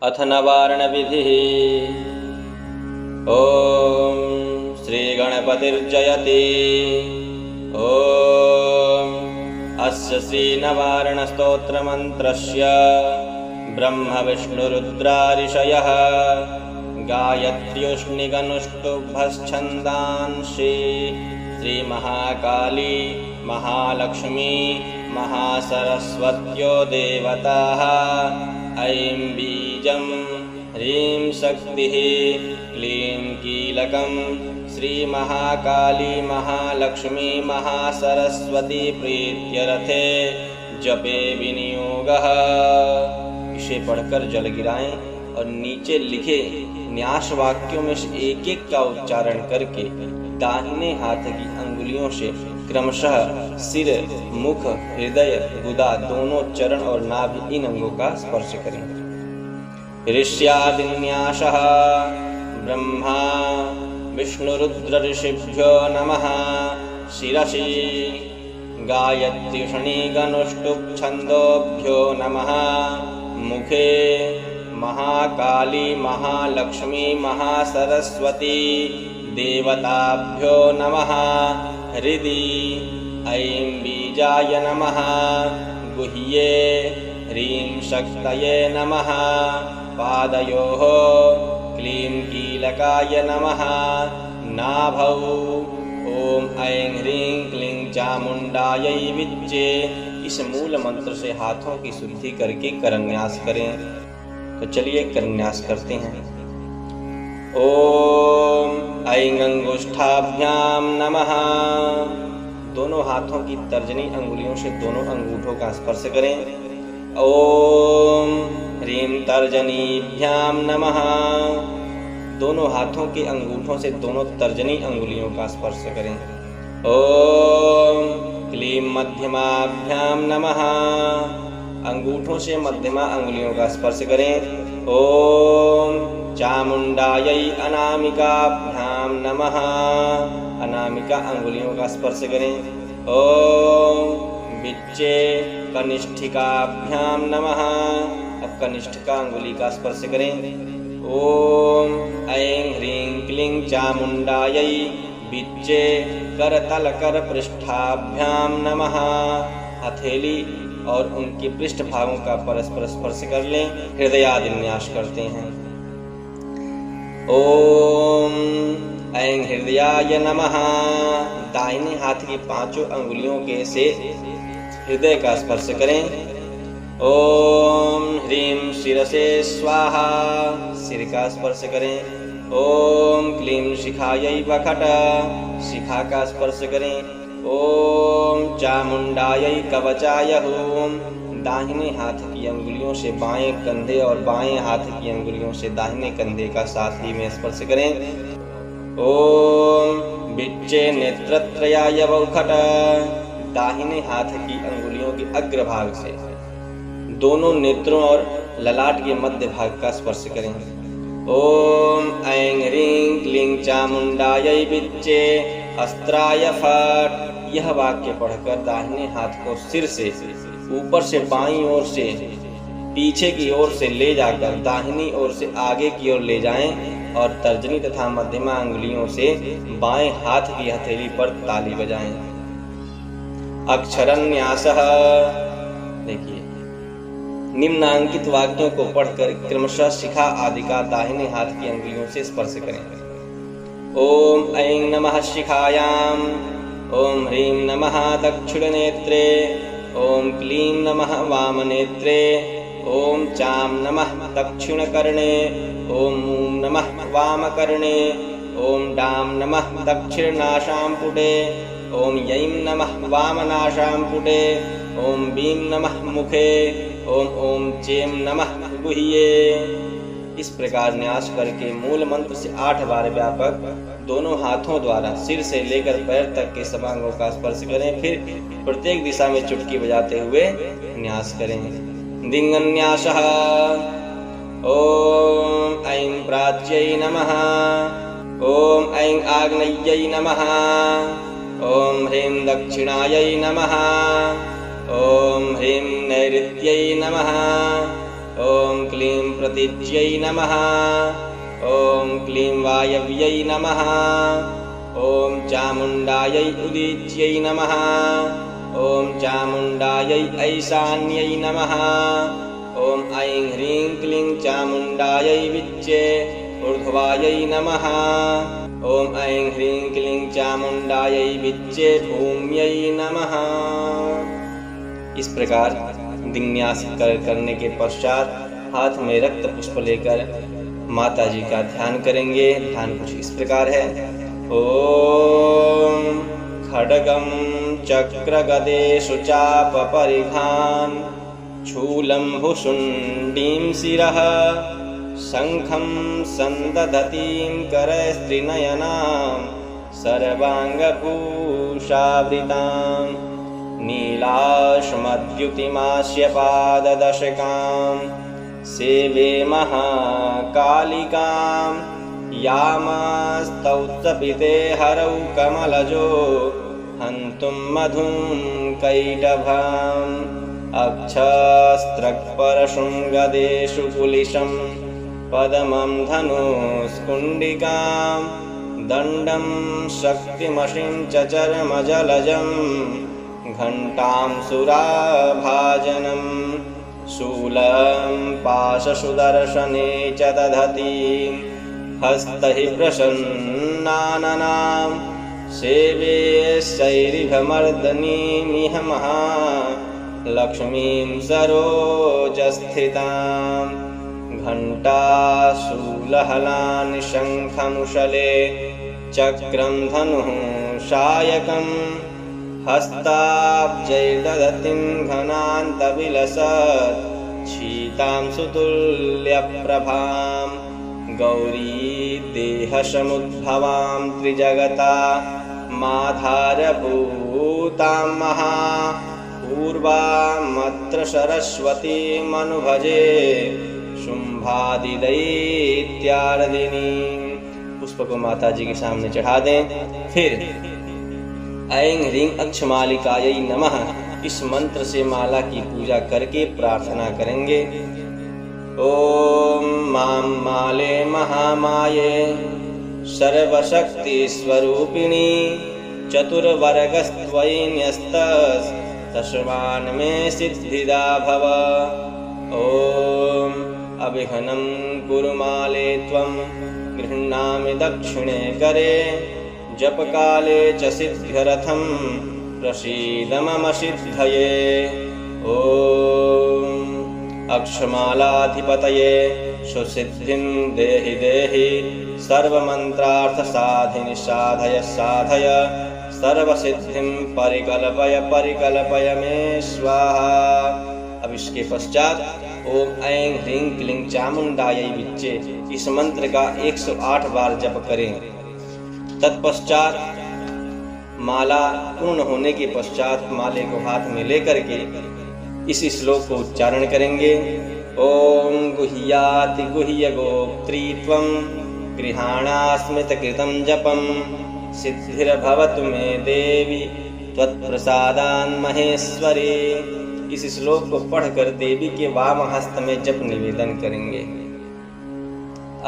अथ नवारणविधिः। ॐ श्रीगणपतिर्जयति। ॐ अस्य श्रीनवारणस्तोत्रमन्त्रस्य ब्रह्मविष्णुरुद्रारिषयः गायत्र्युष्णिगनुष्टुभश्छन्दांसि श्रीमहाकाली महालक्ष्मी महासरस्वत्यो देवताः। ऐं बीजं ह्रीं शक्तिः क्लीं कीलकं श्रीमहाकाली महालक्ष्मी महासरस्वती प्रीत्यर्थे जपे विनियोगः। इसे पढ़कर जल गिराएं और नीचे लिखे न्यास वाक्यों में से एक एक का उच्चारण करके दाहिने हाथ की अंगुलियों से क्रमशः सिर, मुख, हृदय, गुदा, दोनों चरण और नाभि इन अंगों का स्पर्श करें। ऋष्यादिन्यासः ब्रह्मा विष्णुरुद्र ऋषिभ्यो नमः। शिरसि गायत्र्युष्णिगनुष्टुप् छन्दोभ्यो नमः। मुखे महाकाली महालक्ष्मी महासरस्वती देवताभ्यो नमः। हृदि ऐं बीजाय नमः। गुह्ये ह्रीं शक्तये नमः। पादयोः क्लीं कीलकाय नमः। नाभौ ॐ ऐं ह्रीं क्लीं चामुण्डायै विच्चे। इस मूल मंत्र से हाथों की शुद्धि करके करन्यास करें। तो चलिए करन्यास करते हैं। ओम ऐं अंगुष्ठाभ्यां नमः। दोनों हाथों की तर्जनी अंगुलियों से दोनों अंगूठों का स्पर्श करें। ओम ह्रीं तर्जनीभ्यां नमः। दोनों हाथों के अंगूठों से दोनों तर्जनी अंगुलियों का स्पर्श करें। ओम क्लीं मध्यमाभ्यां नमः। अंगूठों से मध्यमा अंगुलियों का स्पर्श करें। ओम चामुण्डायै अनामिकाभ्यां नमः। अनामिका अंगुलियों का स्पर्श करें। ओम विच्चे कनिष्ठिकाभ्यां नमः। अब कनिष्ठिका अंगुली का स्पर्श करें। ओम ऐं ह्रीं क्लीं चामुण्डायै विच्चे करतल कर पृष्ठाभ्यां नमः। हथेली और उनके पृष्ठ भागों का परस्पर स्पर्श कर लें। हृदयादिन्यास करते हैं। ओम ऐं हृदयाय नमः। दाहिने हाथ की पांचों अंगुलियों के से हृदय का स्पर्श करें। ओम ह्रीं शिरसे स्वाहा। सिर का स्पर्श करें। ओम क्लीं शिखायै वखट। शिखा का स्पर्श करें। ओम चामुण्डायै कवचाय हूं। दाहिने हाथ की अंगुलियों से बाएं कंधे और बाएं हाथ की अंगुलियों से दाहिने कंधे का साथ ही में स्पर्श करें। ओम विच्चे नेत्रत्रयाय वौखट। दाहिने हाथ की अंगुलियों के अग्रभाग से दोनों नेत्रों और ललाट के मध्य भाग का स्पर्श करें। ओम ऐं ह्रीं क्लीं चामुण्डायै विच्चे अस्त्राय फट्। यह वाक्य पढ़कर दाहिने हाथ को सिर से ऊपर से बाईं ओर से पीछे की ओर से ले जाकर दाहिनी ओर से आगे की ओर ले जाएं और तर्जनी तथा मध्यमा अंगुलियों से बाएं हाथ की हथेली पर ताली बजाएं। अक्षरन्यासः। देखिए निम्नांकित वाक्यों को पढ़कर क्रमशः शिखा आदि का दाहिने हाथ की अंगुलियों से स्पर्श करें। ओम ऐं नमः शिखायां। ओम ह्रीं नमः दक्षिणनेत्रे। ओम क्लीं नमः वामनेत्रे। ओम चां नमः दक्षिणकर्णे। ओम मूं नमः वामकर्णे। ओम डां नमः दक्षिणनासाम्पुटे। ओम यैं नमः वामनासाम्पुटे। ओम बीं नमः मुखे। ओम चें नमः गुह्ये। इस प्रकार न्यास करके मूल मंत्र से 8 बार व्यापक दोनों हाथों द्वारा सिर से लेकर पैर तक के सब अंगों का स्पर्श करें। फिर प्रत्येक दिशा में चुटकी बजाते हुए न्यास करें। दिङ्गन्यासः। ओम ऐं प्राच्यै नमः। ओम ऐं आग्नेयै नमः। ओम ह्रीं दक्षिणायै नमः। ओम ह्रीं नैऋत्यै नमः। ॐ क्लीं प्रतिज्यै नमः। ॐ क्लीं वायव्यै नमः। ॐ चामुण्डायै उदीच्यै नमः। ॐ चामुण्डायै ऐशान्यै नमः। ॐ ऐं ह्रीं क्लीं चामुण्डायै विच्चे ऊर्ध्वायै नमः। ॐ ऐं ह्रीं क्लीं चामुण्डायै विच्चे भूम्यै नमः। इस प्रकार दिन्यास करने के पश्चात हाथ में रक्त पुष्प लेकर माता जी का ध्यान करेंगे। ध्यान कुछ इस प्रकार है। ॐ खड्गं चक्रगदेषु चापपरिघान् शूलं भुशुण्डीं शिरः शङ्खं सन्दधतीं करस्त्रिनयनां सर्वाङ्गभूषावृतां नीलाश्मद्युतिमास्य पाददशकां सेवे महाकालिकां यामास्तौत्सपिते हरौ कमलजो हन्तुं मधुं कैटभाम् अक्षस्त्रक्परशृङ्गदेषु कुलिशं पद्मं धनुस्कुण्डिकां दण्डं शक्तिमशिं च चर्मजलजं घण्टां सुराभाजनं शूलं पाशसुदर्शने च दधतीं हस्तैः प्रसन्नाननां सेवे शैरिभमर्दनीमिह महालक्ष्मीं सरोजस्थितां घण्टाशूलहलानि शङ्खमुशले चक्रं धनुः शायकं हस्ताब्जैर्दधतीं घनान्तविलसत् शीतां सुतुल्यप्रभां गौरी देहसमुद्भवां त्रिजगता माधारभूतां महापूर्वामत्र सरस्वतीमनुभजे शुम्भादिदैत्यार्दिनी। पुष्प को माता जी के सामने चढ़ा दें। फिर ऐं ह्रीं अक्षमालिकायै नमः इस मंत्र से माला की पूजा करके प्रार्थना करेंगे। ॐ मां माले महामाये सर्वशक्तिस्वरूपिणी चतुर्वर्गस्त्वयि न्यस्तस्मान् मे सिद्धिदा भव। ॐ अभिघ्नं कुरु माले त्वं गृह्णामि दक्षिणे करे जपकाले च सिद्ध्यर्थं प्रसीद मम सिद्धये। ॐ अक्षमालाधिपतये सुसिद्धिं देहि देहि सर्वमन्त्रार्थसाधिनि साधय साधय सर्वसिद्धिं परिकल्पय परिकल्पय मे स्वाहा। अब इसके पश्चात ओम ऐं ह्रीं क्लीं चामुण्डायै विच्चे इस मंत्र का 108 बार जप करें। तत्पश्चात माला पूर्ण होने के पश्चात माले को हाथ में लेकर के इस श्लोक को उच्चारण करेंगे। ओम गुह्याति गुह्य गोप्त्रीत्वं गृहाणास्मृतकृतं जपं सिद्धिर्भवतु मे देवी त्वत्प्रसादान् महेश्वरी। इस श्लोक को पढ़कर देवी के वाम हस्त में जप निवेदन करेंगे।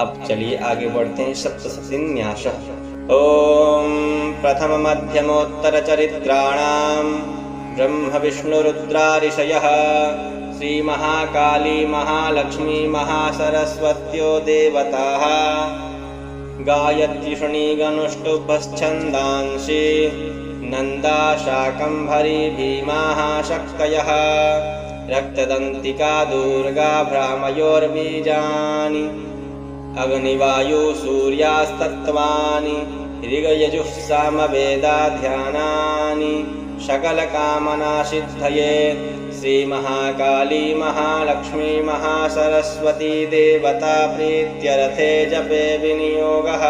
अब चलिए आगे बढ़ते हैं। सप्तशतीन्यासः। ओम प्रथम मध्यमोत्तर चरित्राणां ब्रह्म विष्णु रुद्रा ऋषयः श्री महाकाली महालक्ष्मी महासरस्वत्यो देवताः गायत्रीषणी गनुष्टुभश्छन्दांसि नन्दा शाकम्भरी भीमाः शक्तयः रक्तदन्तिका दुर्गा भ्रामयोर्बीजानि अग्निवायु सूर्यास्तत्त्वानि ऋगयजुः सामवेदाध्यानानि सकलकामना सिद्धये श्री महाकाली महालक्ष्मी महासरस्वती देवता प्रीत्यर्थे जपे विनियोगः।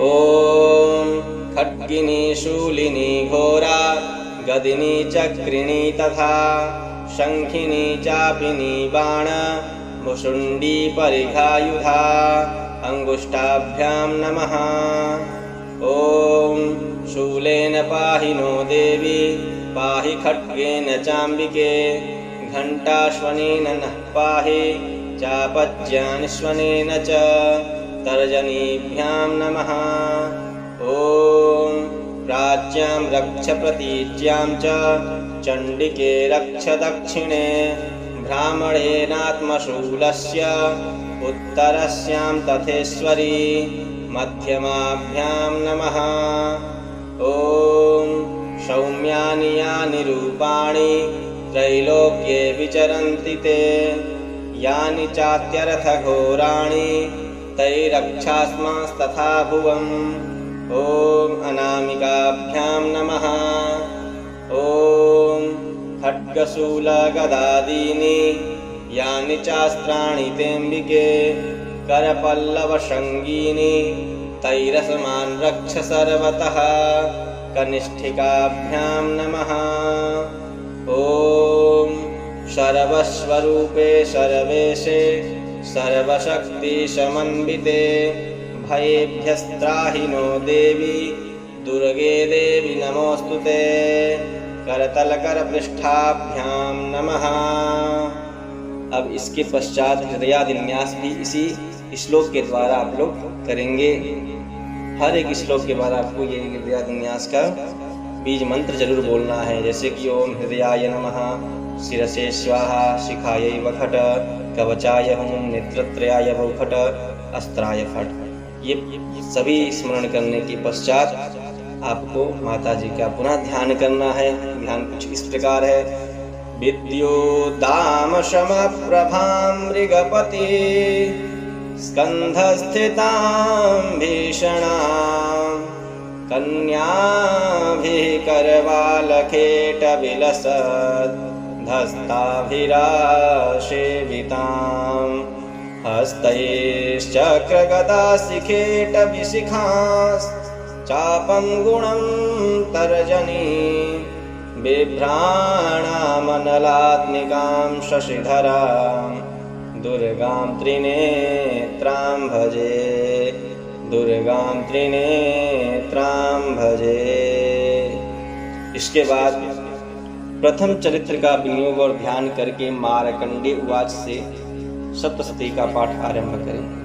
ओम खड्गिनी शूलिनी घोरा गदिनी चक्रिणी तथा शंखिनी चापिनी बाण भुशुंडी परिघायुधा अंगुष्ठाभ्यां नमः। ओम शूलेन पाहि नो देवी पाहि खड्गेन चाम्बिके घण्टाश्वनेन नः पाहि चापज्यानिश्वनेन च तर्जनीभ्यां नमः। ॐ प्राच्यां रक्ष प्रतीच्यां च चण्डिके रक्ष दक्षिणे ब्राह्मणेनात्मशूलस्य उत्तरस्यां तथेश्वरी मध्यमाभ्यां नमः। ॐ सौम्यानि यानि रूपाणि त्रैलोक्ये विचरन्ति ते यानि चात्यर्थघोराणि तैरक्षास्मास्तथा भुवम्। ॐ अनामिकाभ्यां नमः। ॐ खड्गशूलगदादीनि यानि चास्त्राणि तेऽम्बिके करपल्लवशृङ्गीनि तैरसमान् रक्ष सर्वतः। कनिष्ठिकाभ्यां नमः। ॐ सर्वस्वरूपे सर्वेशे सर्वशक्तिसमन्विते भयेभ्यस्त्राहि नो देवी दुर्गे देवी नमोऽस्तुते। करतलकरपृष्ठाभ्यां नमः। अब इसके पश्चात हृदयादिन्यास भी इसी श्लोक के द्वारा आप लोग करेंगे। हर एक श्लोक के बाद आपको ये हृदयादिन्यास का बीज मंत्र जरूर बोलना है, जैसे कि ओम हृदयाय नमः, शिरसे स्वाहा, शिखायै वखट, कवचाय हुं, नेत्रत्रयाय वौखट, अस्त्राय फट। ये सभी स्मरण करने के पश्चात आपको माता जी का पुनः ध्यान करना है। ध्यान कुछ इस प्रकार है। विद्युदामशमप्रभां मृगपति स्कन्धस्थितां भीषणां कन्याभिः करवालखेटविलसत् धस्ताभिरासेवितां हस्तैश्चक्रगदाशिखेटविशिखाश्चापं गुणं तर्जनी बिभ्राणामनलात्मिकां शशिधरां दुर्गां त्रिनेत्रां भजे, दुर्गां त्रिनेत्रां भजे। इसके बाद प्रथम चरित्र का विनियोग और ध्यान करके मार्कंडेय उवाच से सप्तशती का पाठ आरंभ करें।